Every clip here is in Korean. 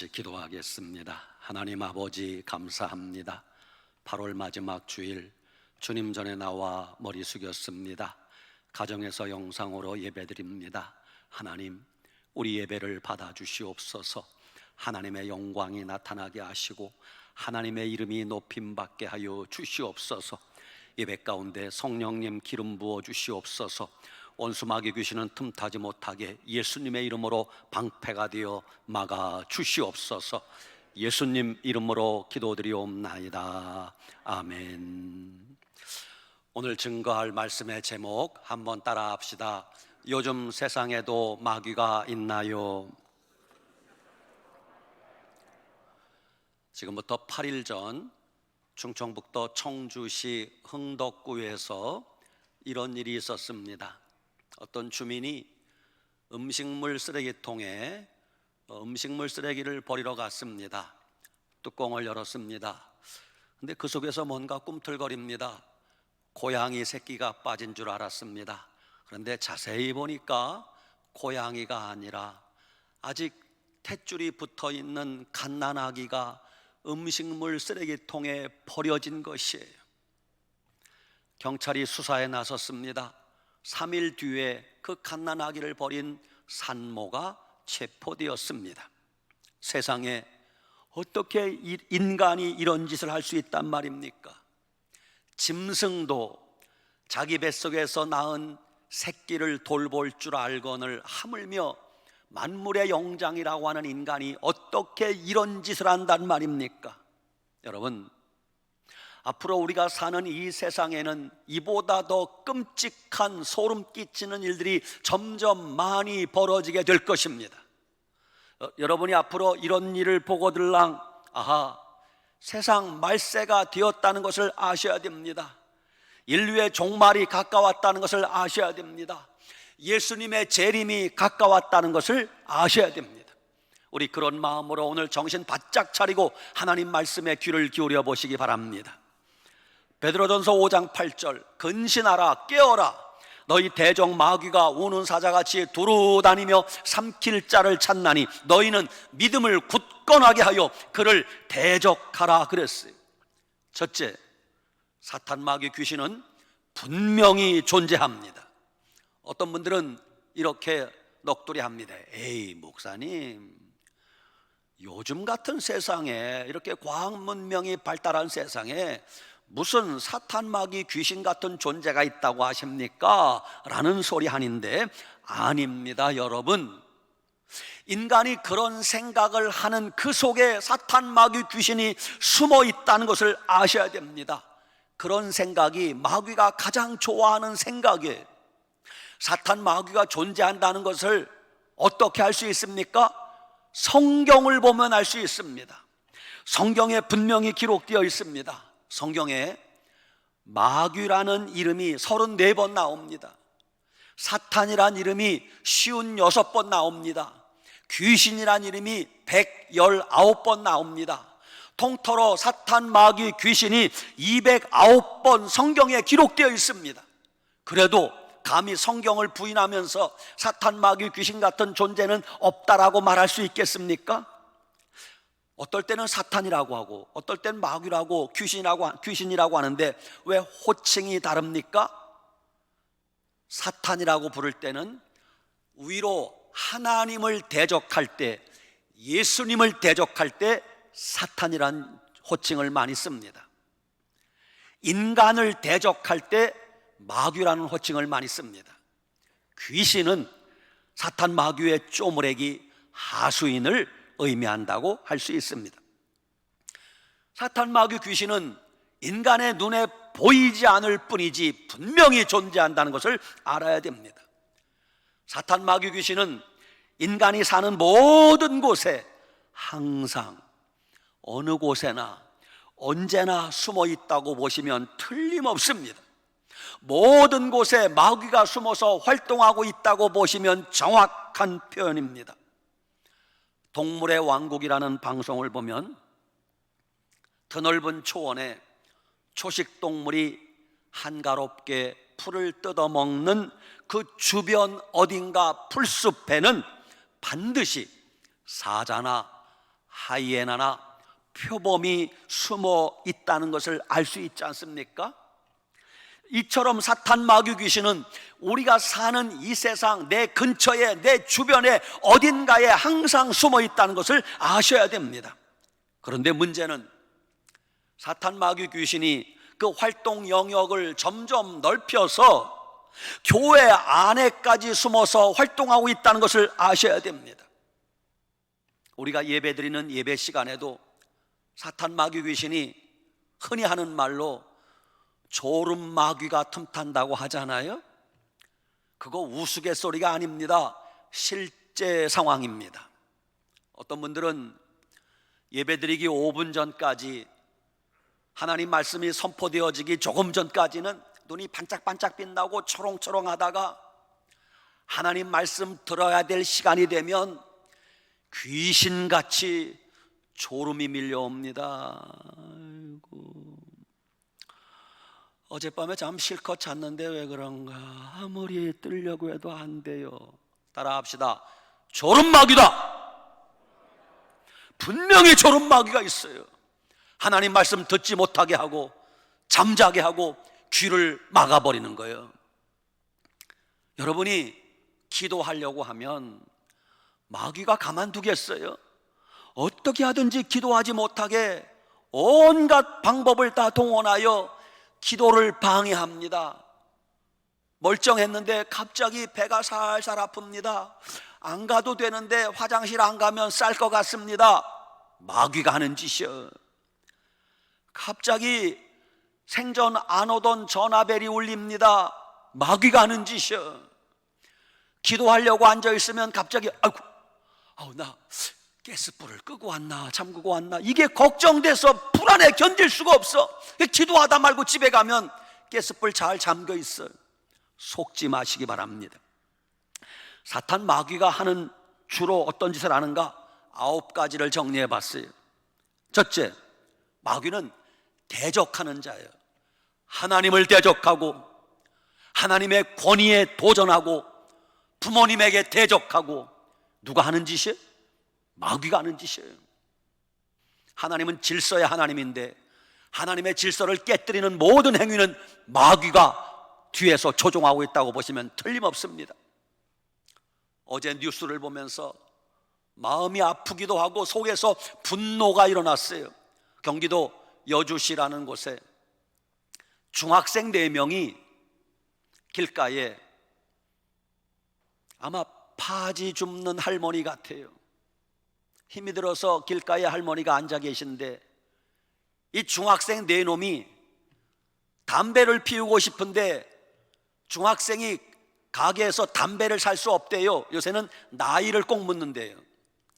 기도하겠습니다. 하나님 아버지 감사합니다. 8월 마지막 주일 주님 전에 나와 머리 숙였습니다. 가정에서 영상으로 예배드립니다. 하나님, 우리 예배를 받아주시옵소서. 하나님의 영광이 나타나게 하시고 하나님의 이름이 높임받게 하여 주시옵소서. 예배 가운데 성령님 기름 부어 주시옵소서. 원수마귀 귀신은 틈타지 못하게 예수님의 이름으로 방패가 되어 막아 주시옵소서. 예수님 이름으로 기도드리옵나이다. 아멘. 오늘 증거할 말씀의 제목 한번 따라 합시다. 요즘 세상에도 마귀가 있나요? 지금부터 8일 전 충청북도 청주시 흥덕구에서 이런 일이 있었습니다. 어떤 주민이 음식물 쓰레기통에 음식물 쓰레기를 버리러 갔습니다. 뚜껑을 열었습니다. 근데 그 속에서 뭔가 꿈틀거립니다. 고양이 새끼가 빠진 줄 알았습니다. 그런데 자세히 보니까 고양이가 아니라 아직 탯줄이 붙어있는 갓난아기가 음식물 쓰레기통에 버려진 것이에요. 경찰이 수사에 나섰습니다. 3일 뒤에 그 갓난아기를 버린 산모가 체포되었습니다. 세상에 어떻게 인간이 이런 짓을 할 수 있단 말입니까? 짐승도 자기 뱃속에서 낳은 새끼를 돌볼 줄 알거늘 하물며 만물의 영장이라고 하는 인간이 어떻게 이런 짓을 한단 말입니까? 여러분, 앞으로 우리가 사는 이 세상에는 이보다 더 끔찍한 소름 끼치는 일들이 점점 많이 벌어지게 될 것입니다. 여러분이 앞으로 이런 일을 보고들랑 아하, 세상 말세가 되었다는 것을 아셔야 됩니다. 인류의 종말이 가까웠다는 것을 아셔야 됩니다. 예수님의 재림이 가까웠다는 것을 아셔야 됩니다. 우리 그런 마음으로 오늘 정신 바짝 차리고 하나님 말씀에 귀를 기울여 보시기 바랍니다. 베드로전서 5장 8절, 근신하라, 깨어라. 너희 대적 마귀가 우는 사자같이 두루 다니며 삼킬 자를 찾나니 너희는 믿음을 굳건하게 하여 그를 대적하라 그랬어요. 첫째, 사탄 마귀 귀신은 분명히 존재합니다. 어떤 분들은 이렇게 넋두리합니다. 에이 목사님, 요즘 같은 세상에, 이렇게 과학 문명이 발달한 세상에 무슨 사탄 마귀 귀신 같은 존재가 있다고 하십니까? 라는 소리 하는데 아닙니다. 여러분, 인간이 그런 생각을 하는 그 속에 사탄 마귀 귀신이 숨어 있다는 것을 아셔야 됩니다. 그런 생각이 마귀가 가장 좋아하는 생각이에요. 사탄 마귀가 존재한다는 것을 어떻게 알 수 있습니까? 성경을 보면 알 수 있습니다. 성경에 분명히 기록되어 있습니다. 성경에 마귀라는 이름이 34번 나옵니다. 사탄이란 이름이 56번 나옵니다. 귀신이란 이름이 119번 나옵니다. 통틀어 사탄, 마귀, 귀신이 209번 성경에 기록되어 있습니다. 그래도 감히 성경을 부인하면서 사탄, 마귀, 귀신 같은 존재는 없다라고 말할 수 있겠습니까? 어떨 때는 사탄이라고 하고 어떨 때는 마귀라고 귀신이라고 하는데 왜 호칭이 다릅니까? 사탄이라고 부를 때는 위로 하나님을 대적할 때, 예수님을 대적할 때 사탄이란 호칭을 많이 씁니다. 인간을 대적할 때 마귀라는 호칭을 많이 씁니다. 귀신은 사탄 마귀의 쪼무레기 하수인을 의미한다고 할 수 있습니다. 사탄 마귀 귀신은 인간의 눈에 보이지 않을 뿐이지 분명히 존재한다는 것을 알아야 됩니다. 사탄 마귀 귀신은 인간이 사는 모든 곳에 항상 어느 곳에나 언제나 숨어 있다고 보시면 틀림없습니다. 모든 곳에 마귀가 숨어서 활동하고 있다고 보시면 정확한 표현입니다. 동물의 왕국이라는 방송을 보면 드넓은 초원에 초식동물이 한가롭게 풀을 뜯어먹는 그 주변 어딘가 풀숲에는 반드시 사자나 하이에나나 표범이 숨어 있다는 것을 알 수 있지 않습니까? 이처럼 사탄 마귀 귀신은 우리가 사는 이 세상 내 근처에 내 주변에 어딘가에 항상 숨어 있다는 것을 아셔야 됩니다. 그런데 문제는 사탄 마귀 귀신이 그 활동 영역을 점점 넓혀서 교회 안에까지 숨어서 활동하고 있다는 것을 아셔야 됩니다. 우리가 예배드리는 예배 시간에도 사탄 마귀 귀신이 흔히 하는 말로 졸음 마귀가 틈탄다고 하잖아요. 그거 우스갯소리가 아닙니다. 실제 상황입니다. 어떤 분들은 예배드리기 5분 전까지, 하나님 말씀이 선포되어지기 조금 전까지는 눈이 반짝반짝 빛나고 초롱초롱 하다가 하나님 말씀 들어야 될 시간이 되면 귀신같이 졸음이 밀려옵니다. 아이고, 어젯밤에 잠 실컷 잤는데 왜 그런가? 아무리 뜨려고 해도 안 돼요. 따라합시다. 졸음마귀다. 분명히 졸음마귀가 있어요. 하나님 말씀 듣지 못하게 하고 잠자게 하고 귀를 막아버리는 거예요. 여러분이 기도하려고 하면 마귀가 가만두겠어요? 어떻게 하든지 기도하지 못하게 온갖 방법을 다 동원하여 기도를 방해합니다. 멀쩡했는데 갑자기 배가 살살 아픕니다. 안 가도 되는데 화장실 안 가면 쌀 것 같습니다. 마귀가 하는 짓이요. 갑자기 생전 안 오던 전화벨이 울립니다. 마귀가 하는 짓이요. 기도하려고 앉아있으면 갑자기 나 가스불을 끄고 왔나 잠그고 왔나, 이게 걱정돼서 불안해 견딜 수가 없어. 기도하다 말고 집에 가면 가스불 잘 잠겨 있어요. 속지 마시기 바랍니다. 사탄 마귀가 하는 주로 어떤 짓을 하는가? 9가지를 정리해 봤어요. 첫째, 마귀는 대적하는 자예요. 하나님을 대적하고 하나님의 권위에 도전하고 부모님에게 대적하고. 누가 하는 짓이에요? 마귀가 하는 짓이에요. 하나님은 질서의 하나님인데 하나님의 질서를 깨뜨리는 모든 행위는 마귀가 뒤에서 조종하고 있다고 보시면 틀림없습니다. 어제 뉴스를 보면서 마음이 아프기도 하고 속에서 분노가 일어났어요. 경기도 여주시라는 곳에 중학생 4명이 길가에, 아마 파지 줍는 할머니 같아요. 힘이 들어서 길가에 할머니가 앉아 계신데 이 중학생 4놈이 담배를 피우고 싶은데 중학생이 가게에서 담배를 살 수 없대요. 요새는 나이를 꼭 묻는데요.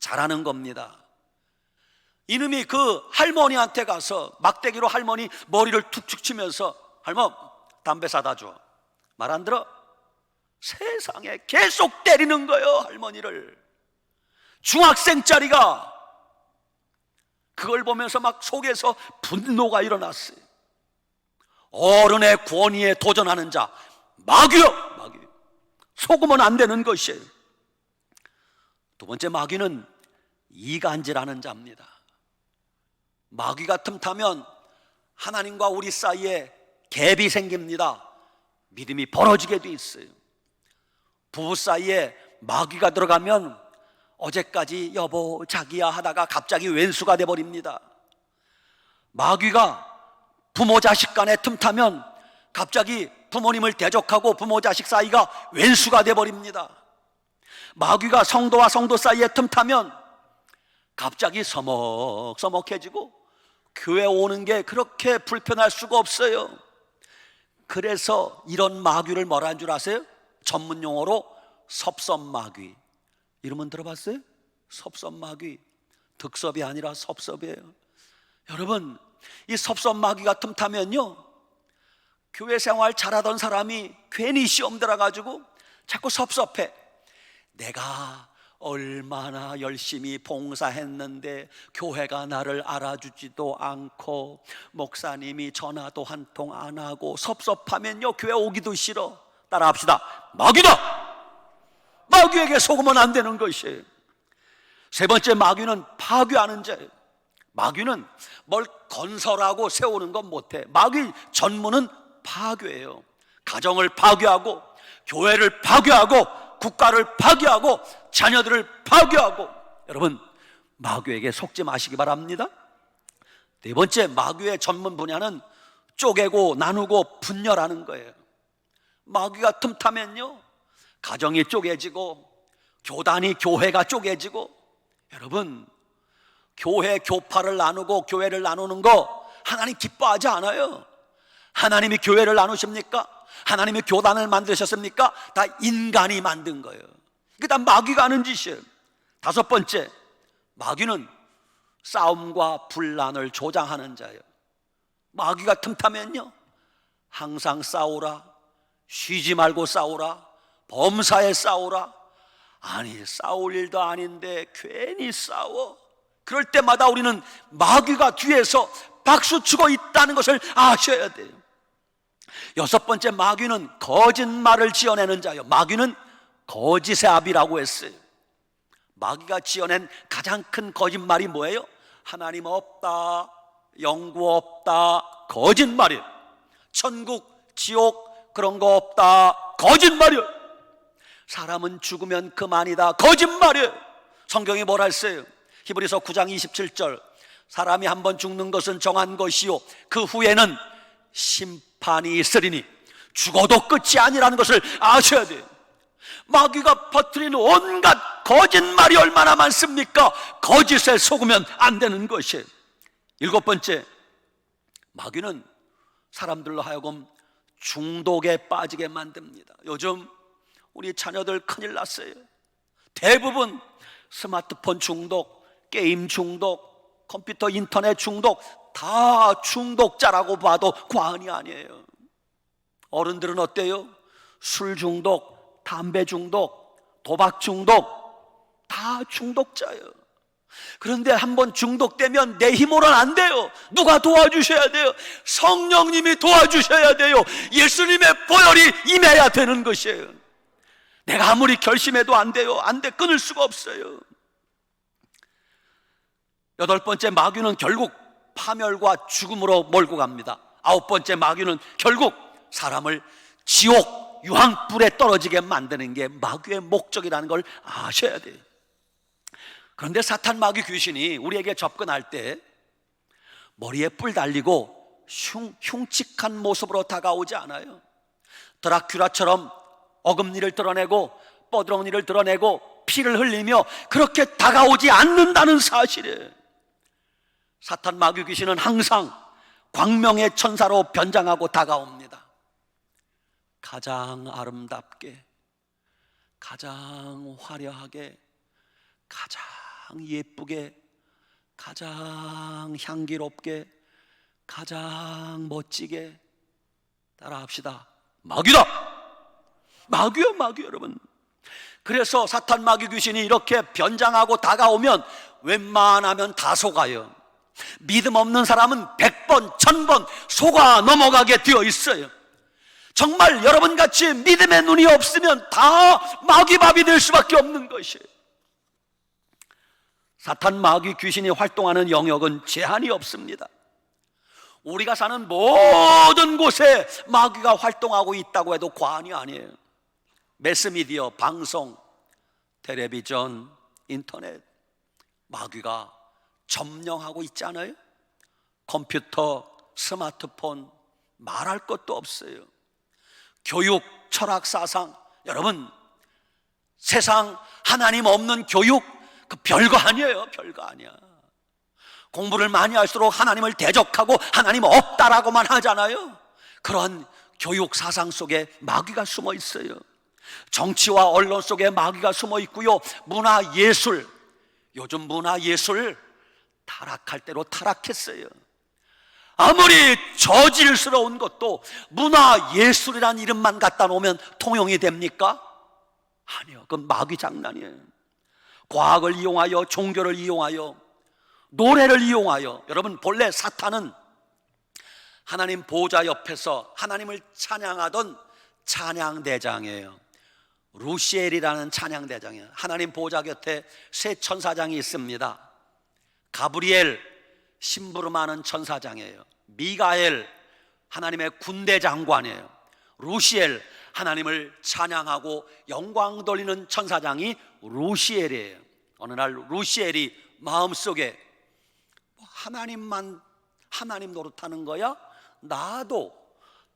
잘하는 겁니다. 이놈이 그 할머니한테 가서 막대기로 할머니 머리를 툭툭 치면서 할멈 담배 사다 줘. 말 안 들어? 세상에 계속 때리는 거예요, 할머니를. 중학생짜리가. 그걸 보면서 막 속에서 분노가 일어났어요. 어른의 권위에 도전하는 자, 마귀요, 마귀. 속으면 안 되는 것이에요. 두 번째, 마귀는 이간질하는 자입니다. 마귀가 틈타면 하나님과 우리 사이에 갭이 생깁니다. 믿음이 벌어지게 돼 있어요. 부부 사이에 마귀가 들어가면 어제까지 여보 자기야 하다가 갑자기 왼수가 돼버립니다. 마귀가 부모 자식 간에 틈타면 갑자기 부모님을 대적하고 부모 자식 사이가 왼수가 돼버립니다. 마귀가 성도와 성도 사이에 틈타면 갑자기 서먹서먹해지고 교회 오는 게 그렇게 불편할 수가 없어요. 그래서 이런 마귀를 뭐라 한 줄 아세요? 전문 용어로 섭섭마귀. 이름은 들어봤어요? 섭섭마귀. 득섭이 아니라 섭섭이에요. 여러분, 이 섭섭마귀가 틈타면요, 교회 생활 잘하던 사람이 괜히 시험 들어가지고 자꾸 섭섭해. 내가 얼마나 열심히 봉사했는데 교회가 나를 알아주지도 않고 목사님이 전화도 한 통 안 하고. 섭섭하면요 교회 오기도 싫어. 따라합시다. 마귀다. 마귀에게 속으면 안 되는 것이에요. 세 번째, 마귀는 파괴하는 자예요. 마귀는 뭘 건설하고 세우는 건 못해. 마귀 전문은 파괴예요. 가정을 파괴하고, 교회를 파괴하고, 국가를 파괴하고, 자녀들을 파괴하고. 여러분, 마귀에게 속지 마시기 바랍니다. 네 번째, 마귀의 전문 분야는 쪼개고 나누고 분열하는 거예요. 마귀가 틈타면요, 가정이 쪼개지고, 교단이, 교회가 쪼개지고. 여러분, 교회 교파를 나누고 교회를 나누는 거 하나님 기뻐하지 않아요. 하나님이 교회를 나누십니까? 하나님이 교단을 만드셨습니까? 다 인간이 만든 거예요. 그게 다 마귀가 하는 짓이에요. 다섯 번째, 마귀는 싸움과 분란을 조장하는 자예요. 마귀가 틈타면요, 항상 싸우라, 쉬지 말고 싸우라, 범사에 싸우라. 아니, 싸울 일도 아닌데 괜히 싸워. 그럴 때마다 우리는 마귀가 뒤에서 박수치고 있다는 것을 아셔야 돼요. 여섯 번째, 마귀는 거짓말을 지어내는 자예요. 마귀는 거짓의 아비라고 했어요. 마귀가 지어낸 가장 큰 거짓말이 뭐예요? 하나님 없다, 영구 없다, 거짓말이에요. 천국, 지옥 그런 거 없다, 거짓말이에요. 사람은 죽으면 그만이다, 거짓말이에요. 성경이 뭐라 했어요? 히브리서 9장 27절, 사람이 한번 죽는 것은 정한 것이요 그 후에는 심판이 있으리니 죽어도 끝이 아니라는 것을 아셔야 돼요. 마귀가 퍼뜨리는 온갖 거짓말이 얼마나 많습니까? 거짓에 속으면 안 되는 것이에요. 일곱 번째, 마귀는 사람들로 하여금 중독에 빠지게 만듭니다. 요즘 우리 자녀들 큰일 났어요. 대부분 스마트폰 중독, 게임 중독, 컴퓨터 인터넷 중독, 다 중독자라고 봐도 과언이 아니에요. 어른들은 어때요? 술 중독, 담배 중독, 도박 중독, 다 중독자예요. 그런데 한번 중독되면 내 힘으로는 안 돼요. 누가 도와주셔야 돼요? 성령님이 도와주셔야 돼요. 예수님의 보혈이 임해야 되는 것이에요. 내가 아무리 결심해도 안 돼요. 안 돼, 끊을 수가 없어요. 여덟 번째, 마귀는 결국 파멸과 죽음으로 몰고 갑니다. 아홉 번째, 마귀는 결국 사람을 지옥 유황불에 떨어지게 만드는 게 마귀의 목적이라는 걸 아셔야 돼요. 그런데 사탄, 마귀, 귀신이 우리에게 접근할 때 머리에 뿔 달리고 흉측한 모습으로 다가오지 않아요. 드라큘라처럼 어금니를 드러내고 뻐드렁니를 드러내고 피를 흘리며 그렇게 다가오지 않는다는 사실이에요. 사탄, 마귀, 귀신은 항상 광명의 천사로 변장하고 다가옵니다. 가장 아름답게, 가장 화려하게, 가장 예쁘게, 가장 향기롭게, 가장 멋지게. 따라합시다. 마귀다! 마귀요, 마귀. 여러분, 그래서 사탄, 마귀, 귀신이 이렇게 변장하고 다가오면 웬만하면 다 속아요. 믿음 없는 사람은 100번, 1000번 속아 넘어가게 되어 있어요. 정말 여러분같이 믿음의 눈이 없으면 다 마귀밥이 될 수밖에 없는 것이에요. 사탄, 마귀, 귀신이 활동하는 영역은 제한이 없습니다. 우리가 사는 모든 곳에 마귀가 활동하고 있다고 해도 과언이 아니에요. 매스미디어, 방송, 텔레비전, 인터넷, 마귀가 점령하고 있잖아요. 컴퓨터, 스마트폰, 말할 것도 없어요. 교육, 철학, 사상. 여러분, 세상 하나님 없는 교육, 그 별거 아니에요. 별거 아니야. 공부를 많이 할수록 하나님을 대적하고 하나님 없다라고만 하잖아요. 그런 교육 사상 속에 마귀가 숨어 있어요. 정치와 언론 속에 마귀가 숨어 있고요. 문화 예술, 요즘 문화 예술 타락할 대로 타락했어요. 아무리 저질스러운 것도 문화 예술이라는 이름만 갖다 놓으면 통용이 됩니까? 아니요. 그건 마귀 장난이에요. 과학을 이용하여, 종교를 이용하여, 노래를 이용하여. 여러분, 본래 사탄은 하나님 보좌 옆에서 하나님을 찬양하던 찬양대장이에요. 루시엘이라는 찬양대장이에요. 하나님 보좌 곁에 세 천사장이 있습니다. 가브리엘, 심부름하는 천사장이에요. 미가엘, 하나님의 군대 장관이에요. 루시엘, 하나님을 찬양하고 영광 돌리는 천사장이 루시엘이에요. 어느 날 루시엘이 마음속에 하나님 노릇하는 거야? 나도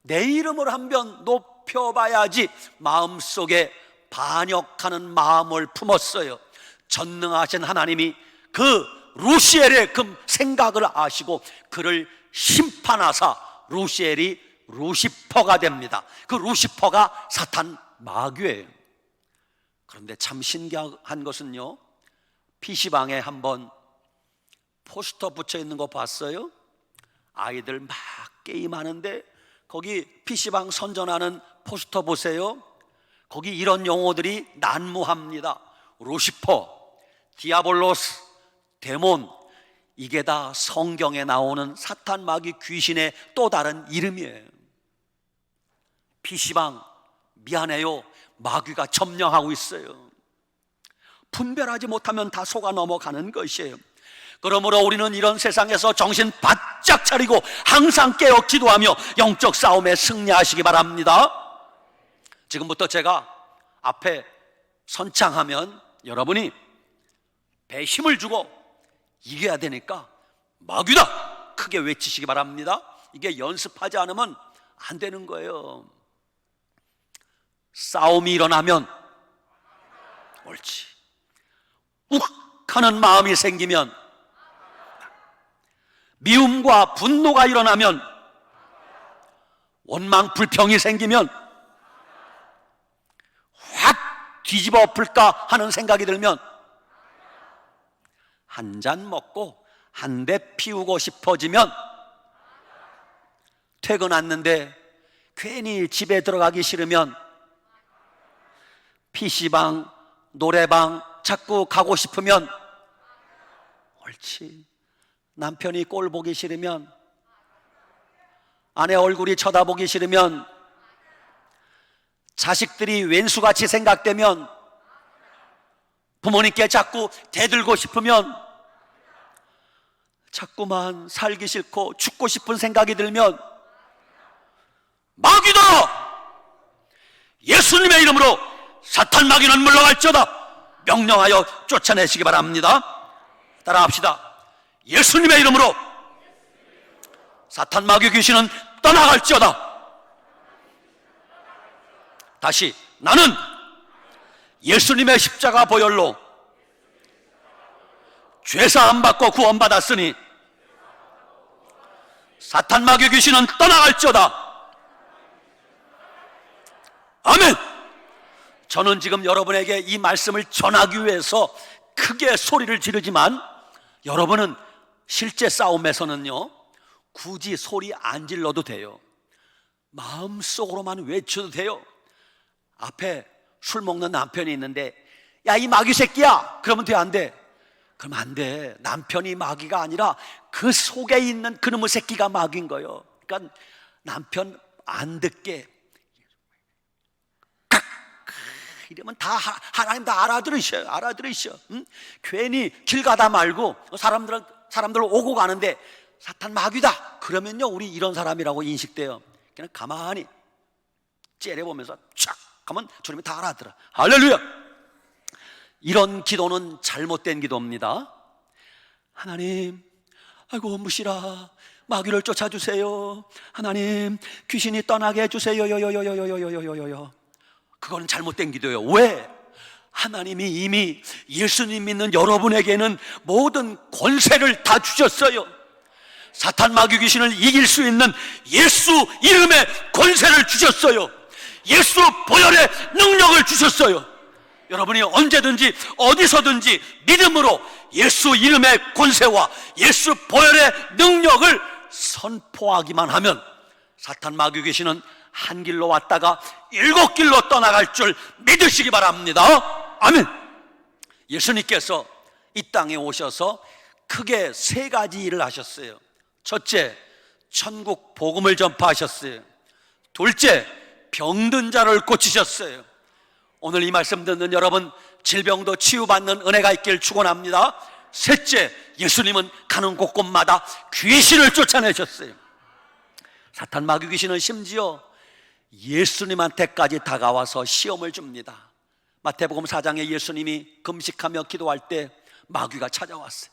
내 이름을 한번 높여봐야지. 마음속에 반역하는 마음을 품었어요. 전능하신 하나님이 그 루시엘의 그 생각을 아시고 그를 심판하사 루시엘이 루시퍼가 됩니다. 그 루시퍼가 사탄 마귀예요. 그런데 참 신기한 것은요, PC방에 한번 포스터 붙여 있는 거 봤어요? 아이들 막 게임하는데 거기 PC방 선전하는 포스터 보세요. 거기 이런 용어들이 난무합니다. 루시퍼, 디아볼로스, 데몬, 이게 다 성경에 나오는 사탄 마귀 귀신의 또 다른 이름이에요. PC방, 미안해요, 마귀가 점령하고 있어요. 분별하지 못하면 다 속아 넘어가는 것이에요. 그러므로 우리는 이런 세상에서 정신 바짝 차리고 항상 깨어 기도하며 영적 싸움에 승리하시기 바랍니다. 지금부터 제가 앞에 선창하면 여러분이 배에 힘을 주고 이겨야 되니까 마귀다 크게 외치시기 바랍니다. 이게 연습하지 않으면 안 되는 거예요. 싸움이 일어나면 옳지, 욱 하는 마음이 생기면, 미움과 분노가 일어나면, 원망 불평이 생기면, 확 뒤집어 엎을까 하는 생각이 들면 한 잔 먹고 한 대 피우고 싶어지면, 퇴근했는데 괜히 집에 들어가기 싫으면, PC방, 노래방 자꾸 가고 싶으면, 옳지, 남편이 꼴 보기 싫으면, 아내 얼굴이 쳐다보기 싫으면, 자식들이 왼수같이 생각되면, 부모님께 자꾸 대들고 싶으면, 자꾸만 살기 싫고 죽고 싶은 생각이 들면 마귀다! 예수님의 이름으로 사탄 마귀는 물러갈지어다! 명령하여 쫓아내시기 바랍니다. 따라합시다. 예수님의 이름으로 사탄 마귀 귀신은 떠나갈지어다. 다시, 나는 예수님의 십자가 보혈로 죄사함 받고 구원받았으니 사탄 마귀 귀신은 떠나갈지어다. 아멘. 저는 지금 여러분에게 이 말씀을 전하기 위해서 크게 소리를 지르지만, 여러분은 실제 싸움에서는요 굳이 소리 안 질러도 돼요. 마음속으로만 외쳐도 돼요. 앞에 술 먹는 남편이 있는데, 야, 이 마귀 새끼야! 그러면 돼, 안 돼? 그럼 안 돼. 남편이 마귀가 아니라 그 속에 있는 그놈의 새끼가 마귀인 거예요. 그러니까 남편 안 듣게 이러면 다 하나님 다 알아들으셔요. 응? 괜히 길 가다 말고 사람들 오고 가는데 사탄 마귀다 그러면요 우리 이런 사람이라고 인식돼요. 그냥 가만히 째려보면서 촥 하면 주님이 다 알아들어. 할렐루야. 이런 기도는 잘못된 기도입니다. 하나님, 아이고 무시라, 마귀를 쫓아주세요. 하나님, 귀신이 떠나게 해주세요. 요요요요요요요요요요. 그거는 잘못된 기도예요. 왜? 하나님이 이미 예수님 믿는 여러분에게는 모든 권세를 다 주셨어요. 사탄 마귀 귀신을 이길 수 있는 예수 이름의 권세를 주셨어요. 예수 보혈의 능력을 주셨어요. 여러분이 언제든지 어디서든지 믿음으로 예수 이름의 권세와 예수 보혈의 능력을 선포하기만 하면 사탄 마귀 귀신은 한 길로 왔다가 7길로 떠나갈 줄 믿으시기 바랍니다. 아멘. 예수님께서 이 땅에 오셔서 크게 3가지 일을 하셨어요. 첫째, 천국 복음을 전파하셨어요. 둘째, 병든 자를 고치셨어요. 오늘 이 말씀 듣는 여러분, 질병도 치유받는 은혜가 있길 축원합니다. 셋째, 예수님은 가는 곳곳마다 귀신을 쫓아내셨어요. 사탄 마귀 귀신은 심지어 예수님한테까지 다가와서 시험을 줍니다. 마태복음 4장에 예수님이 금식하며 기도할 때 마귀가 찾아왔어요.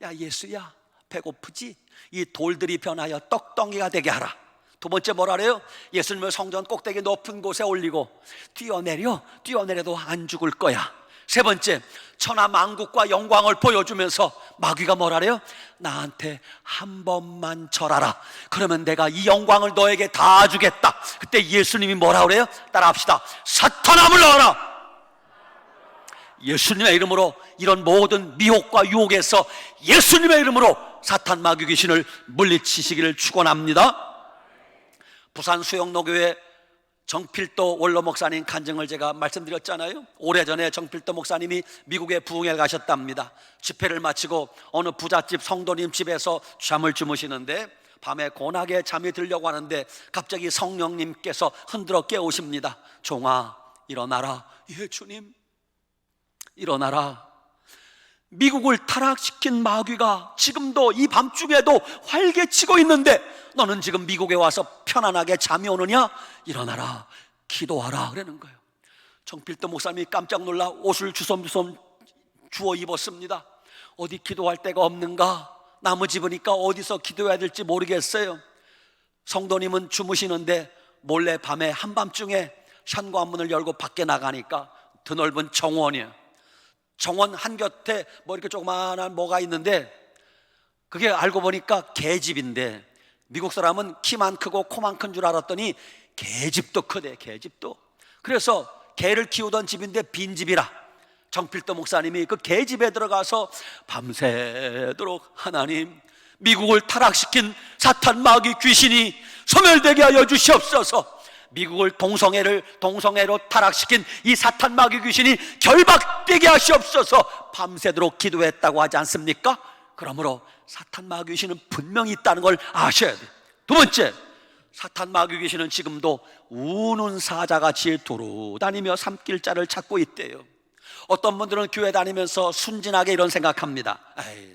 야, 예수야, 배고프지? 이 돌들이 변하여 떡덩이가 되게 하라. 두 번째 뭐라 그래요? 예수님을 성전 꼭대기 높은 곳에 올리고 뛰어내려도 안 죽을 거야. 세 번째, 천하 만국과 영광을 보여주면서 마귀가 뭐라 그래요? 나한테 한 번만 절하라. 그러면 내가 이 영광을 너에게 다 주겠다. 그때 예수님이 뭐라 그래요? 따라합시다. 사탄아 물러가라. 예수님의 이름으로 이런 모든 미혹과 유혹에서 예수님의 이름으로 사탄 마귀 귀신을 물리치시기를 축원합니다. 부산 수영로교회 정필도 원로 목사님 간증을 제가 말씀드렸잖아요. 오래전에 정필도 목사님이 미국에 부흥회 가셨답니다. 집회를 마치고 어느 부잣집 성도님 집에서 잠을 주무시는데 밤에 고나게 잠이 들려고 하는데 갑자기 성령님께서 흔들어 깨우십니다. 종아, 일어나라. 예, 주님. 일어나라. 미국을 타락시킨 마귀가 지금도 이 밤중에도 활개치고 있는데 너는 지금 미국에 와서 편안하게 잠이 오느냐? 일어나라, 기도하라 그러는 거예요. 정필도 목사님이 깜짝 놀라 옷을 주섬주섬 주워 입었습니다. 어디 기도할 데가 없는가? 나무집으니까 어디서 기도해야 될지 모르겠어요. 성도님은 주무시는데 몰래 밤에 한밤중에 현관문을 열고 밖에 나가니까 드넓은 정원이에요. 정원 한곁에 뭐 이렇게 조그마한 뭐가 있는데 그게 알고 보니까 개집인데 미국 사람은 키만 크고 코만 큰 줄 알았더니 개집도 크대. 개집도. 그래서 개를 키우던 집인데 빈집이라 정필도 목사님이 그 개집에 들어가서 밤새도록 하나님, 미국을 타락시킨 사탄 마귀 귀신이 소멸되게 하여 주시옵소서. 미국을 동성애로 타락시킨 이 사탄 마귀 귀신이 결박되게 하시옵소서. 밤새도록 기도했다고 하지 않습니까? 그러므로 사탄 마귀 귀신은 분명히 있다는 걸 아셔야 돼요. 두 번째, 사탄 마귀 귀신은 지금도 우는 사자같이 돌아다니며 삼킬자를 찾고 있대요. 어떤 분들은 교회 다니면서 순진하게 이런 생각합니다. 에이,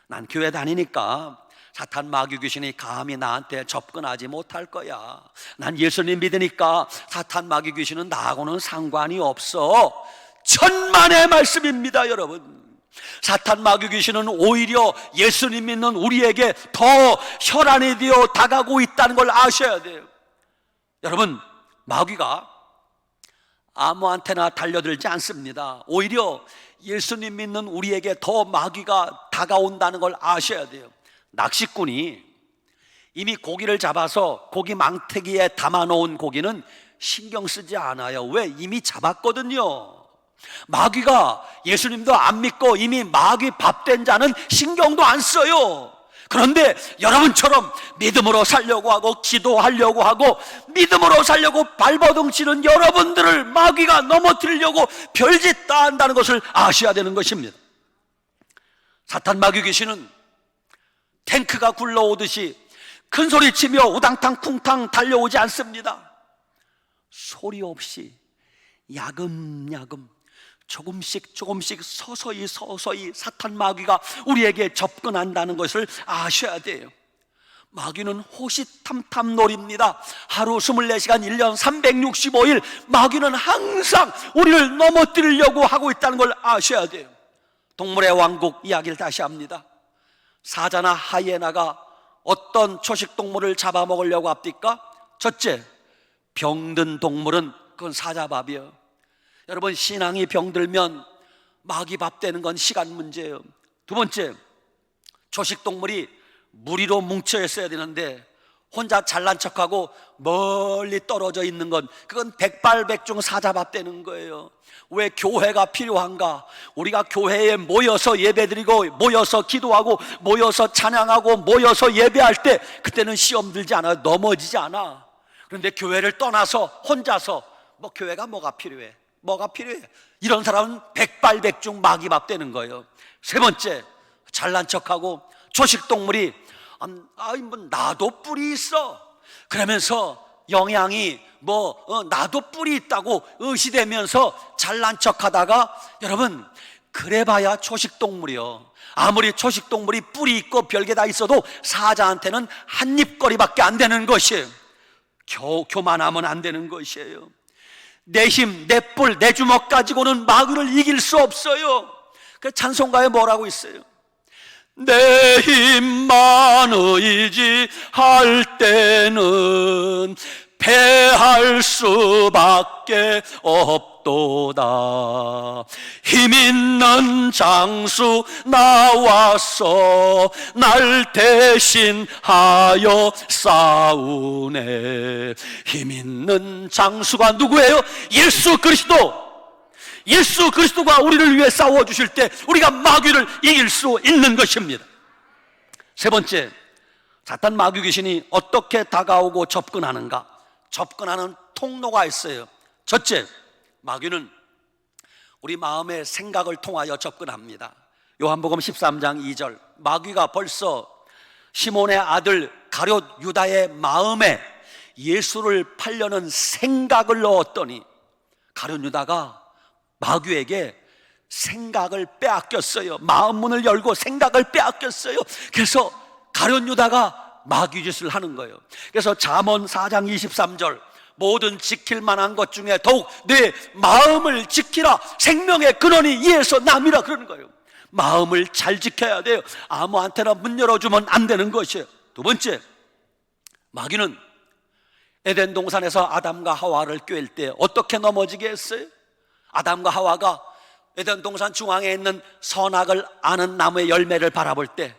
난 교회 다니니까 사탄 마귀 귀신이 감히 나한테 접근하지 못할 거야. 난 예수님 믿으니까 사탄 마귀 귀신은 나하고는 상관이 없어. 천만의 말씀입니다, 여러분. 사탄 마귀 귀신은 오히려 예수님 믿는 우리에게 더 혈안이 되어 다가오고 있다는 걸 아셔야 돼요. 여러분, 마귀가 아무한테나 달려들지 않습니다. 오히려 예수님 믿는 우리에게 더 마귀가 다가온다는 걸 아셔야 돼요. 낚시꾼이 이미 고기를 잡아서 고기 망태기에 담아놓은 고기는 신경 쓰지 않아요. 왜? 이미 잡았거든요. 마귀가 예수님도 안 믿고 이미 마귀 밥된 자는 신경도 안 써요. 그런데 여러분처럼 믿음으로 살려고 하고 기도하려고 하고 믿음으로 살려고 발버둥 치는 여러분들을 마귀가 넘어뜨리려고 별짓 다 한다는 것을 아셔야 되는 것입니다. 사탄 마귀 귀신은 탱크가 굴러오듯이 큰 소리 치며 우당탕 쿵탕 달려오지 않습니다. 소리 없이 야금야금 조금씩 서서히 사탄 마귀가 우리에게 접근한다는 것을 아셔야 돼요. 마귀는 호시탐탐놀입니다. 하루 24시간 1년 365일 마귀는 항상 우리를 넘어뜨리려고 하고 있다는 걸 아셔야 돼요. 동물의 왕국 이야기를 다시 합니다. 사자나 하이에나가 어떤 초식동물을 잡아먹으려고 합니까? 첫째, 병든 동물은 그건 사자밥이에요. 여러분, 신앙이 병들면 마귀 밥 되는 건 시간 문제예요. 두 번째, 초식동물이 무리로 뭉쳐 있어야 되는데 혼자 잘난 척하고 멀리 떨어져 있는 건 그건 백발백중 사자밥 되는 거예요. 왜 교회가 필요한가? 우리가 교회에 모여서 예배드리고 모여서 기도하고 모여서 찬양하고 모여서 예배할 때 그때는 시험 들지 않아요. 넘어지지 않아. 그런데 교회를 떠나서 혼자서 뭐 교회가 뭐가 필요해? 이런 사람은 백발백중 마귀밥 되는 거예요. 세 번째, 잘난 척하고 초식동물이 뭐 나도 뿔이 있어 그러면서 영양이 나도 뿔이 있다고 의시되면서 잘난 척하다가, 여러분 그래봐야 초식동물이요. 아무리 초식동물이 뿔이 있고 별게 다 있어도 사자한테는 한 입거리밖에 안 되는 것이에요. 교만하면 안 되는 것이에요. 내 힘, 내 뿔, 내 주먹 가지고는 마귀를 이길 수 없어요. 그 찬송가에 뭐라고 있어요? 내 힘만 의지할 때는 패할 수밖에 없도다. 힘 있는 장수 나와서 날 대신하여 싸우네. 힘 있는 장수가 누구예요? 예수 그리스도. 예수 그리스도가 우리를 위해 싸워주실 때 우리가 마귀를 이길 수 있는 것입니다. 세 번째, 사탄 마귀 귀신이 어떻게 다가오고 접근하는가? 접근하는 통로가 있어요. 첫째, 마귀는 우리 마음의 생각을 통하여 접근합니다. 요한복음 13장 2절, 마귀가 벌써 시몬의 아들 가룟 유다의 마음에 예수를 팔려는 생각을 넣었더니, 가룟 유다가 마귀에게 생각을 빼앗겼어요. 마음 문을 열고 생각을 빼앗겼어요. 그래서 가룟 유다가 마귀 짓을 하는 거예요. 그래서 잠언 4장 23절, 모든 지킬 만한 것 중에 더욱 내 마음을 지키라. 생명의 근원이 이에서 남이라 그러는 거예요. 마음을 잘 지켜야 돼요. 아무한테나 문 열어주면 안 되는 것이에요. 두 번째, 마귀는 에덴 동산에서 아담과 하와를 꿰일 때 어떻게 넘어지게 했어요? 아담과 하와가 에덴 동산 중앙에 있는 선악을 아는 나무의 열매를 바라볼 때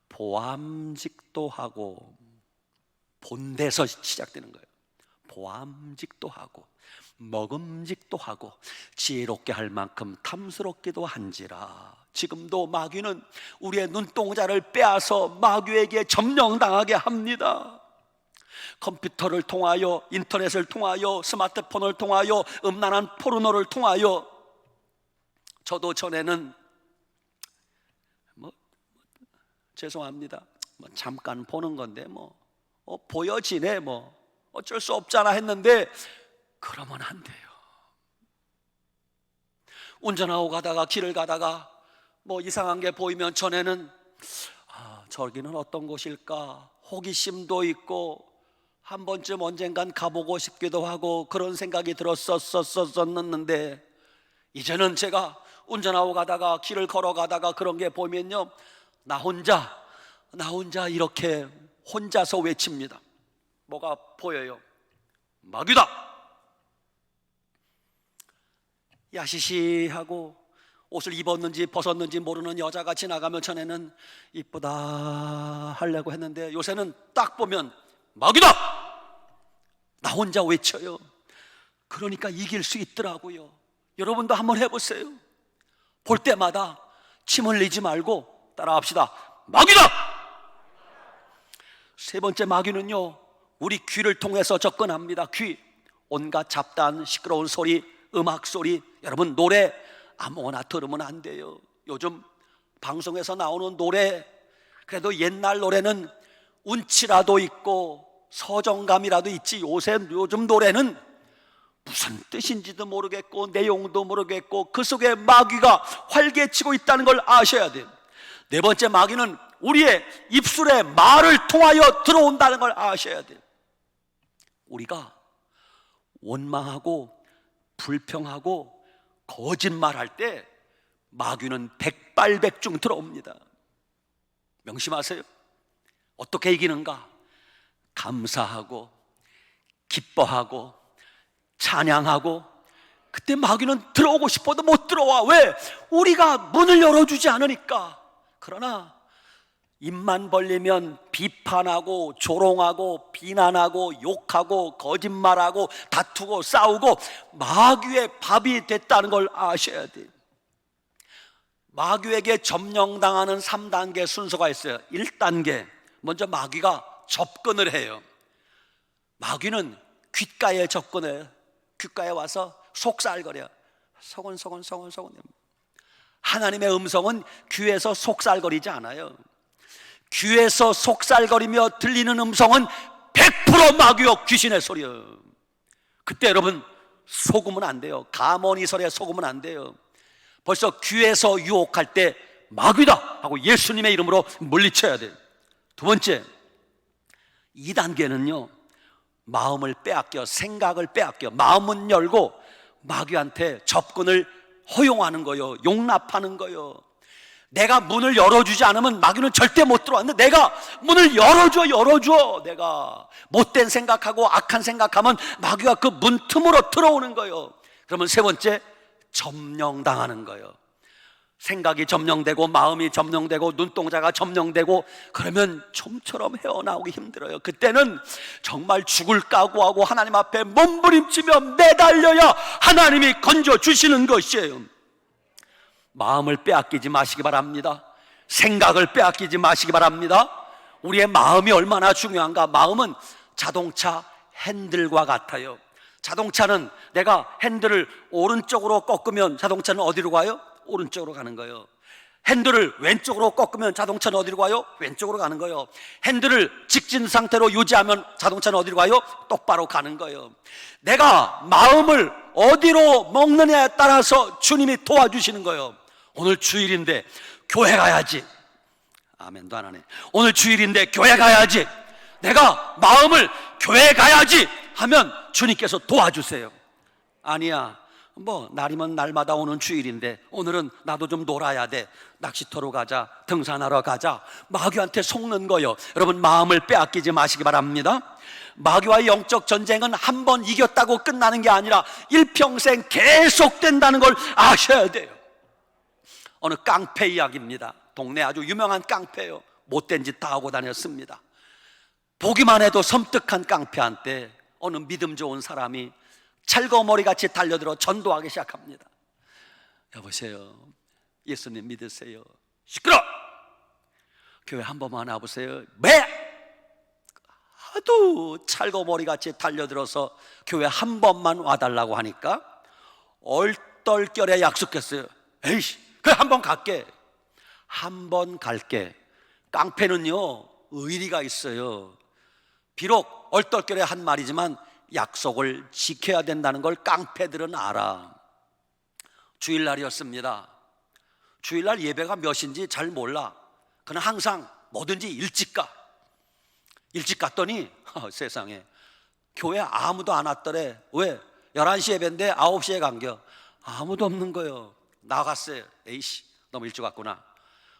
보암직도 하고, 본데서 시작되는 거예요. 보암직도 하고 먹음직도 하고 지혜롭게 할 만큼 탐스럽기도 한지라. 지금도 마귀는 우리의 눈동자를 빼앗아 마귀에게 점령당하게 합니다. 컴퓨터를 통하여, 인터넷을 통하여, 스마트폰을 통하여, 음란한 포르노를 통하여. 저도 전에는 죄송합니다, 잠깐 보는 건데 보여지네, 어쩔 수 없잖아 했는데, 그러면 안 돼요. 운전하고 가다가, 길을 가다가 이상한 게 보이면 전에는 저기는 어떤 곳일까 호기심도 있고 한 번쯤 언젠간 가보고 싶기도 하고 그런 생각이 들었었는데, 이제는 제가 운전하고 가다가, 길을 걸어가다가 그런 게 보면요, 나 혼자 이렇게 혼자서 외칩니다. 뭐가 보여요? 마귀다! 야시시하고 옷을 입었는지 벗었는지 모르는 여자가 지나가면 전에는 이쁘다 하려고 했는데, 요새는 딱 보면 마귀다! 나 혼자 외쳐요. 그러니까 이길 수 있더라고요. 여러분도 한번 해보세요. 볼 때마다 침 흘리지 말고 따라합시다. 마귀다! 세 번째, 마귀는요, 우리 귀를 통해서 접근합니다. 귀, 온갖 잡다한 시끄러운 소리, 음악 소리, 여러분 노래 아무거나 들으면 안 돼요. 요즘 방송에서 나오는 노래, 그래도 옛날 노래는 운치라도 있고 서정감이라도 있지, 요즘 노래는 무슨 뜻인지도 모르겠고 내용도 모르겠고 그 속에 마귀가 활개치고 있다는 걸 아셔야 돼요. 네 번째, 마귀는 우리의 입술에 말을 통하여 들어온다는 걸 아셔야 돼요. 우리가 원망하고 불평하고 거짓말할 때 마귀는 백발백중 들어옵니다. 명심하세요. 어떻게 이기는가? 감사하고 기뻐하고 찬양하고, 그때 마귀는 들어오고 싶어도 못 들어와. 왜? 우리가 문을 열어주지 않으니까. 그러나 입만 벌리면 비판하고 조롱하고 비난하고 욕하고 거짓말하고 다투고 싸우고 마귀의 밥이 됐다는 걸 아셔야 돼요. 마귀에게 점령당하는 3단계 순서가 있어요. 1단계, 먼저 마귀가 접근을 해요. 마귀는 귓가에 접근해요. 귓가에 와서 속살거려. 소곤소곤. 하나님의 음성은 귀에서 속살거리지 않아요. 귀에서 속살거리며 들리는 음성은 100% 마귀요 귀신의 소리요. 그때 여러분 속으면 안 돼요. 가모니설에 속으면 안 돼요. 벌써 귀에서 유혹할 때 마귀다 하고 예수님의 이름으로 물리쳐야 돼요. 두 번째, 2단계는요 마음을 빼앗겨, 생각을 빼앗겨 마음은 열고 마귀한테 접근을 허용하는 거요, 용납하는 거요. 내가 문을 열어주지 않으면 마귀는 절대 못 들어왔는데 내가 문을 열어줘. 내가 못된 생각하고 악한 생각하면 마귀가 그 문 틈으로 들어오는 거예요. 그러면 세 번째, 점령당하는 거예요. 생각이 점령되고 마음이 점령되고 눈동자가 점령되고 그러면 좀처럼 헤어나오기 힘들어요. 그때는 정말 죽을 각오하고 하나님 앞에 몸부림치며 매달려야 하나님이 건져주시는 것이에요. 마음을 빼앗기지 마시기 바랍니다. 생각을 빼앗기지 마시기 바랍니다. 우리의 마음이 얼마나 중요한가. 마음은 자동차 핸들과 같아요. 자동차는 내가 핸들을 오른쪽으로 꺾으면 자동차는 어디로 가요? 오른쪽으로 가는 거예요. 핸들을 왼쪽으로 꺾으면 자동차는 어디로 가요? 왼쪽으로 가는 거예요. 핸들을 직진 상태로 유지하면 자동차는 어디로 가요? 똑바로 가는 거예요. 내가 마음을 어디로 먹느냐에 따라서 주님이 도와주시는 거예요. 오늘 주일인데 교회 가야지. 아멘도 안 하네. 오늘 주일인데 교회 가야지. 내가 마음을 교회 가야지 하면 주님께서 도와주세요. 아니야, 뭐 날이면 날마다 오는 주일인데 오늘은 나도 좀 놀아야 돼. 낚시터로 가자, 등산하러 가자. 마귀한테 속는 거요. 여러분 마음을 빼앗기지 마시기 바랍니다. 마귀와의 영적 전쟁은 한 번 이겼다고 끝나는 게 아니라 일평생 계속된다는 걸 아셔야 돼요. 어느 깡패 이야기입니다. 동네 아주 유명한 깡패예요. 못된 짓 다 하고 다녔습니다. 보기만 해도 섬뜩한 깡패한테 어느 믿음 좋은 사람이 찰거머리같이 달려들어 전도하기 시작합니다. 여보세요, 예수님 믿으세요? 시끄러! 교회 한 번만 와보세요. 매! 하도 찰거머리같이 달려들어서 교회 한 번만 와달라고 하니까 얼떨결에 약속했어요. 에이씨, 그래 한 번 갈게. 한 번 갈게. 깡패는요 의리가 있어요. 비록 얼떨결에 한 말이지만 약속을 지켜야 된다는 걸 깡패들은 알아. 주일날이었습니다. 주일날 예배가 몇인지 잘 몰라. 그는 항상 뭐든지 일찍 가. 일찍 갔더니 세상에 교회 아무도 안 왔더래. 왜? 11시 예배인데 9시에 간겨. 아무도 없는 거예요. 나갔어요. 에이씨, 너무 일찍 왔구나.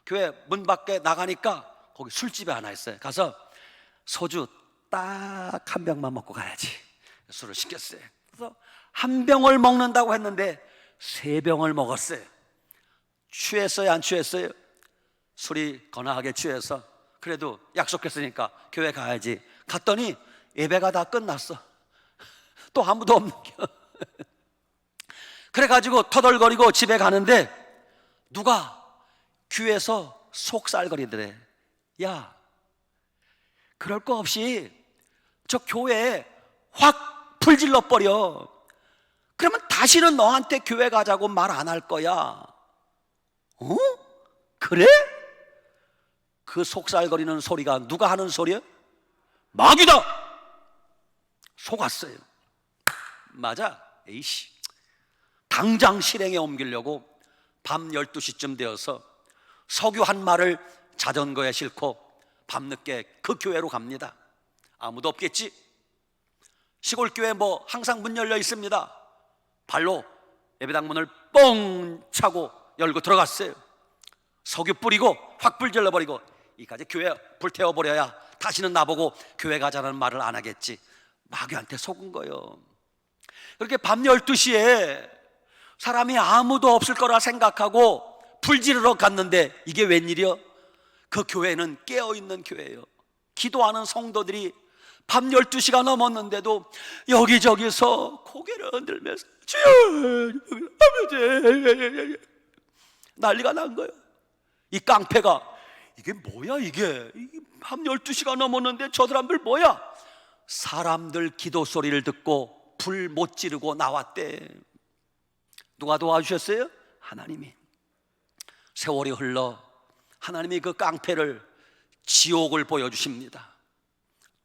교회 문 밖에 나가니까 거기 술집에 하나 있어요. 가서 소주 딱 한 병만 먹고 가야지. 술을 시켰어요. 그래서 한 병을 먹는다고 했는데 3병을 먹었어요. 취했어요, 안 취했어요? 술이 거나하게 취해서 그래도 약속했으니까 교회 가야지. 갔더니 예배가 다 끝났어. 또 아무도 없는 겨. 그래가지고 터덜거리고 집에 가는데 누가 귀에서 속살거리더래. 야, 그럴 거 없이 저 교회에 확 불질러 버려. 그러면 다시는 너한테 교회 가자고 말 안 할 거야. 어? 그래? 그 속살거리는 소리가 누가 하는 소리야? 마귀다! 속았어요. 맞아. 에이씨. 당장 실행에 옮기려고 밤 12시쯤 되어서 석유 한 마를 자전거에 싣고 밤늦게 그 교회로 갑니다. 아무도 없겠지? 시골 교회 뭐 항상 문 열려 있습니다. 발로 예배당 문을 뻥 차고 열고 들어갔어요. 석유 뿌리고 확 불질러 버리고 이까지 교회 불태워 버려야 다시는 나보고 교회 가자는 말을 안 하겠지. 마귀한테 속은 거예요. 그렇게 밤 12시에 사람이 아무도 없을 거라 생각하고 불 지르러 갔는데 이게 웬일이요? 그 교회는 깨어있는 교회예요. 기도하는 성도들이 밤 12시가 넘었는데도 여기저기서 고개를 흔들면서 주여 아버지 난리가 난 거예요. 이 깡패가 이게 뭐야 이게 밤 12시가 넘었는데 저 사람들 뭐야? 사람들 기도 소리를 듣고 불 못 지르고 나왔대. 누가 도와주셨어요? 하나님이. 세월이 흘러 하나님이 그 깡패를 지옥을 보여주십니다.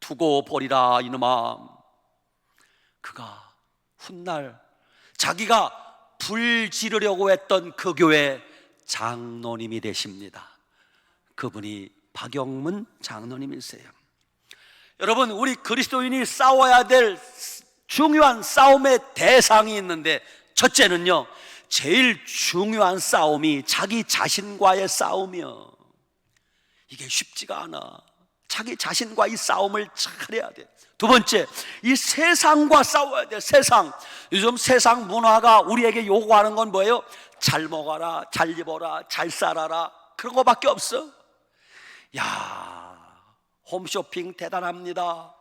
두고 보리라 이놈아. 그가 훗날 자기가 불 지르려고 했던 그 교회 장로님이 되십니다. 그분이 박영문 장로님이세요. 여러분, 우리 그리스도인이 싸워야 될 중요한 싸움의 대상이 있는데, 첫째는요, 제일 중요한 싸움이 자기 자신과의 싸움이요. 이게 쉽지가 않아. 자기 자신과 이 싸움을 잘해야 돼. 두 번째, 이 세상과 싸워야 돼. 세상. 요즘 세상 문화가 우리에게 요구하는 건 뭐예요? 잘 먹어라, 잘 입어라, 잘 살아라, 그런 거밖에 없어. 야, 홈쇼핑 대단합니다.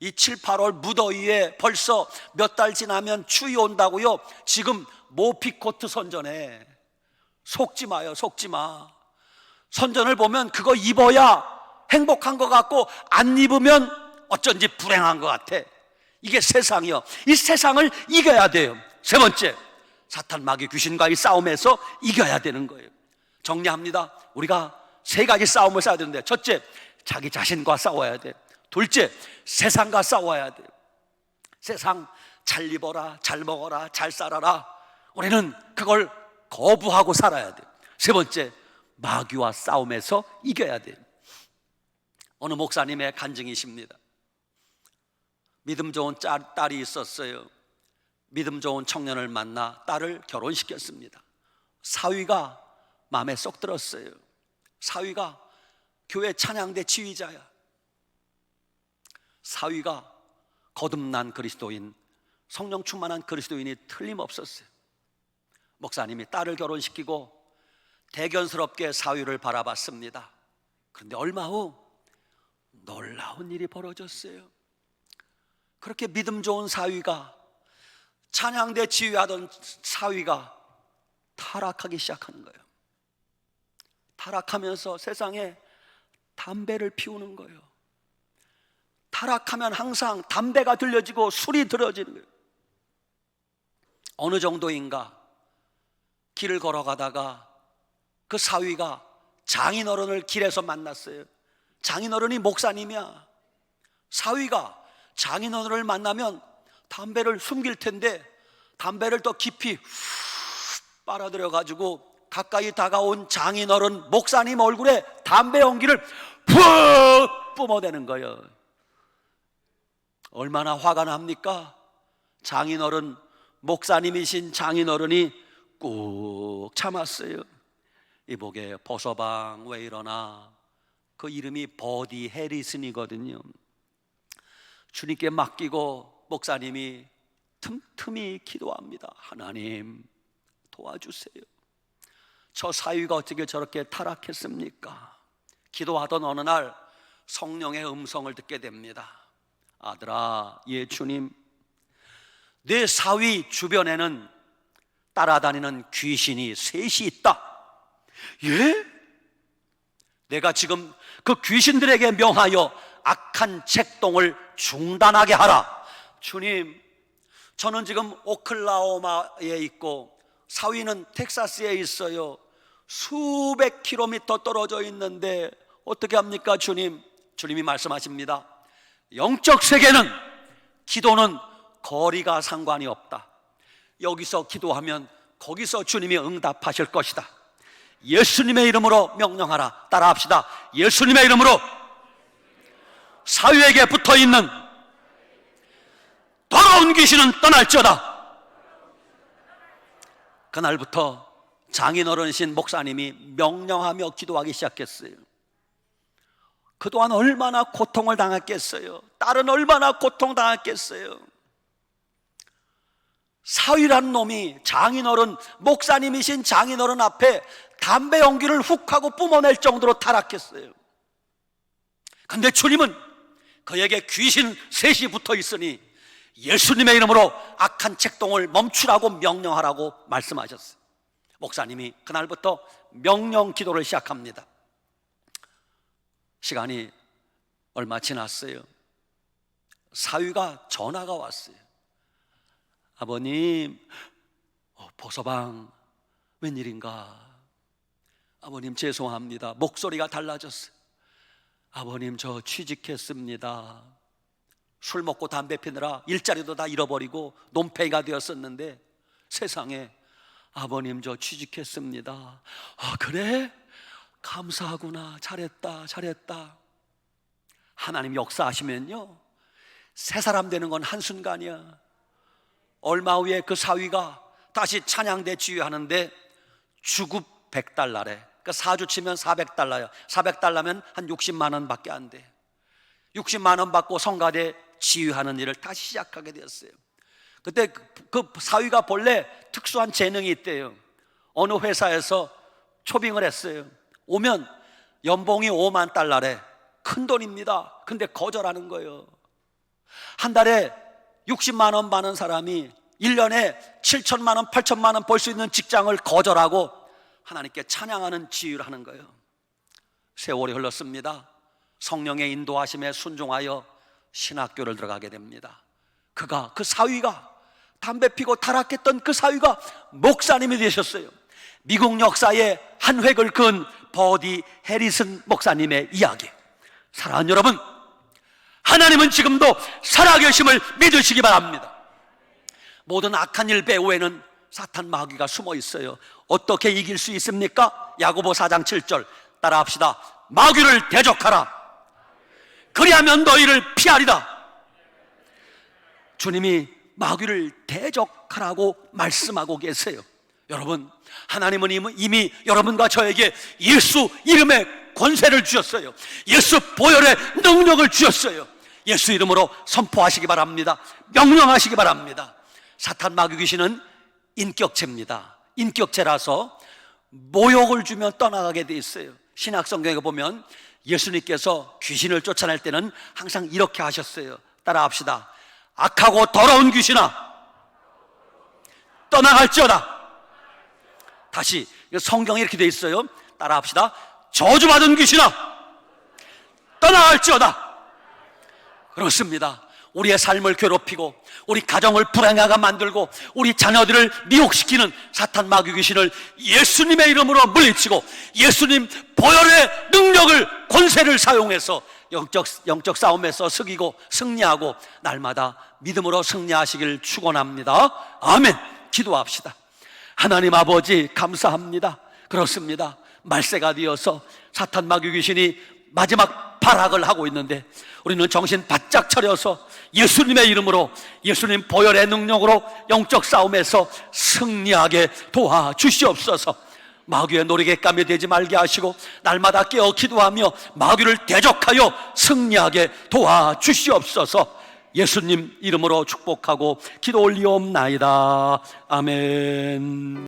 이 7, 8월 무더위에 벌써 몇 달 지나면 추위 온다고요. 지금 모피코트 선전해. 속지 마요, 속지 마. 선전을 보면 그거 입어야 행복한 것 같고, 안 입으면 어쩐지 불행한 것 같아. 이게 세상이요. 이 세상을 이겨야 돼요. 세 번째, 사탄 마귀 귀신과의 싸움에서 이겨야 되는 거예요. 정리합니다. 우리가 세 가지 싸움을 싸워야 되는데, 첫째, 자기 자신과 싸워야 돼. 둘째, 세상과 싸워야 돼. 세상 잘 입어라, 잘 먹어라, 잘 살아라. 우리는 그걸 거부하고 살아야 돼. 세 번째, 마귀와 싸움에서 이겨야 돼. 어느 목사님의 간증이십니다. 믿음 좋은 딸이 있었어요. 믿음 좋은 청년을 만나 딸을 결혼시켰습니다. 사위가 마음에 쏙 들었어요. 사위가 교회 찬양대 지휘자야. 사위가 거듭난 그리스도인, 성령 충만한 그리스도인이 틀림없었어요. 목사님이 딸을 결혼시키고 대견스럽게 사위를 바라봤습니다. 그런데 얼마 후 놀라운 일이 벌어졌어요. 그렇게 믿음 좋은 사위가, 찬양대 지휘하던 사위가 타락하기 시작하는 거예요. 타락하면서 세상에 담배를 피우는 거예요. 타락하면 항상 담배가 들려지고 술이 들어지는 거예요. 어느 정도인가 길을 걸어가다가 그 사위가 장인어른을 길에서 만났어요. 장인어른이 목사님이야. 사위가 장인어른을 만나면 담배를 숨길 텐데 담배를 더 깊이 빨아들여 가지고 가까이 다가온 장인어른 목사님 얼굴에 담배 연기를 푹 뿜어대는 거예요. 얼마나 화가 납니까? 장인어른, 목사님이신 장인어른이 꾹 참았어요. 이복에 보서방 왜 이러나, 그 이름이 버디 해리슨이거든요. 주님께 맡기고 목사님이 틈틈이 기도합니다. 하나님 도와주세요. 저 사위가 어떻게 저렇게 타락했습니까? 기도하던 어느 날 성령의 음성을 듣게 됩니다. 아들아, 예 주님, 내 사위 주변에는 따라다니는 귀신이 셋이 있다. 예? 내가 지금 그 귀신들에게 명하여 악한 책동을 중단하게 하라. 주님, 저는 지금 오클라호마에 있고 사위는 텍사스에 있어요. 수백 킬로미터 떨어져 있는데 어떻게 합니까 주님? 주님이 말씀하십니다. 영적 세계는, 기도는 거리가 상관이 없다. 여기서 기도하면 거기서 주님이 응답하실 것이다. 예수님의 이름으로 명령하라. 따라합시다. 예수님의 이름으로 사위에게 붙어있는 더러운 귀신은 떠날지어다. 그날부터 장인어른이신 목사님이 명령하며 기도하기 시작했어요. 그동안 얼마나 고통을 당했겠어요. 딸은 얼마나 고통당했겠어요. 사위란 놈이 장인어른, 목사님이신 장인어른 앞에 담배 연기를 훅 하고 뿜어낼 정도로 타락했어요. 근데 주님은 그에게 귀신 셋이 붙어 있으니 예수님의 이름으로 악한 책동을 멈추라고 명령하라고 말씀하셨어요. 목사님이 그날부터 명령 기도를 시작합니다. 시간이 얼마 지났어요. 사위가 전화가 왔어요. 아버님, 보서방 웬일인가? 아버님 죄송합니다. 목소리가 달라졌어요. 아버님 저 취직했습니다. 술 먹고 담배 피느라 일자리도 다 잃어버리고 논팽이가 되었었는데 세상에 아버님 저 취직했습니다. 아 그래? 감사하구나. 잘했다 잘했다. 하나님 역사하시면요 새 사람 되는 건 한순간이야. 얼마 후에 그 사위가 다시 찬양대 지휘하는데 주급 100달러래. 그러니까 4주 치면 400달러야. 400달러면 한 60만 원 밖에 안 돼. 60만 원 받고 성가대 지휘하는 일을 다시 시작하게 되었어요. 그때 그 사위가 본래 특수한 재능이 있대요. 어느 회사에서 초빙을 했어요. 오면 연봉이 5만 달러래. 큰 돈입니다. 근데 거절하는 거예요. 한 달에 60만 원 받는 사람이 1년에 7천만 원, 8천만 원 벌 수 있는 직장을 거절하고 하나님께 찬양하는 지휘를 하는 거예요. 세월이 흘렀습니다. 성령의 인도하심에 순종하여 신학교를 들어가게 됩니다. 그 사위가 담배 피고 타락했던 그 사위가 목사님이 되셨어요. 미국 역사에 한 획을 그은 버디 해리슨 목사님의 이야기. 사랑하는 여러분, 하나님은 지금도 살아계심을 믿으시기 바랍니다. 모든 악한 일 배후에는 사탄 마귀가 숨어 있어요. 어떻게 이길 수 있습니까? 야고보 4장 7절 따라합시다. 마귀를 대적하라. 그리하면 너희를 피하리라. 주님이 마귀를 대적하라고 말씀하고 계세요. 여러분, 하나님은 이미 여러분과 저에게 예수 이름의 권세를 주셨어요. 예수 보혈의 능력을 주셨어요. 예수 이름으로 선포하시기 바랍니다. 명령하시기 바랍니다. 사탄 마귀 귀신은 인격체입니다. 인격체라서 모욕을 주면 떠나가게 돼 있어요. 신약 성경에 보면 예수님께서 귀신을 쫓아낼 때는 항상 이렇게 하셨어요. 따라합시다. 악하고 더러운 귀신아 떠나갈지어다. 다시 성경에 이렇게 돼 있어요. 따라합시다. 저주받은 귀신아 떠나갈지어다. 그렇습니다. 우리의 삶을 괴롭히고 우리 가정을 불행하게 만들고 우리 자녀들을 미혹시키는 사탄 마귀 귀신을 예수님의 이름으로 물리치고 예수님 보혈의 능력을 권세를 사용해서 영적 싸움에서 승리고 승리하고 날마다 믿음으로 승리하시길 축원합니다. 아멘. 기도합시다. 하나님 아버지 감사합니다. 그렇습니다. 말세가 되어서 사탄 마귀 귀신이 마지막 발악을 하고 있는데 우리는 정신 바짝 차려서 예수님의 이름으로 예수님 보혈의 능력으로 영적 싸움에서 승리하게 도와주시옵소서. 마귀의 노리개감이 되지 말게 하시고 날마다 깨어 기도하며 마귀를 대적하여 승리하게 도와주시옵소서. 예수님 이름으로 축복하고 기도 올리옵나이다. 아멘.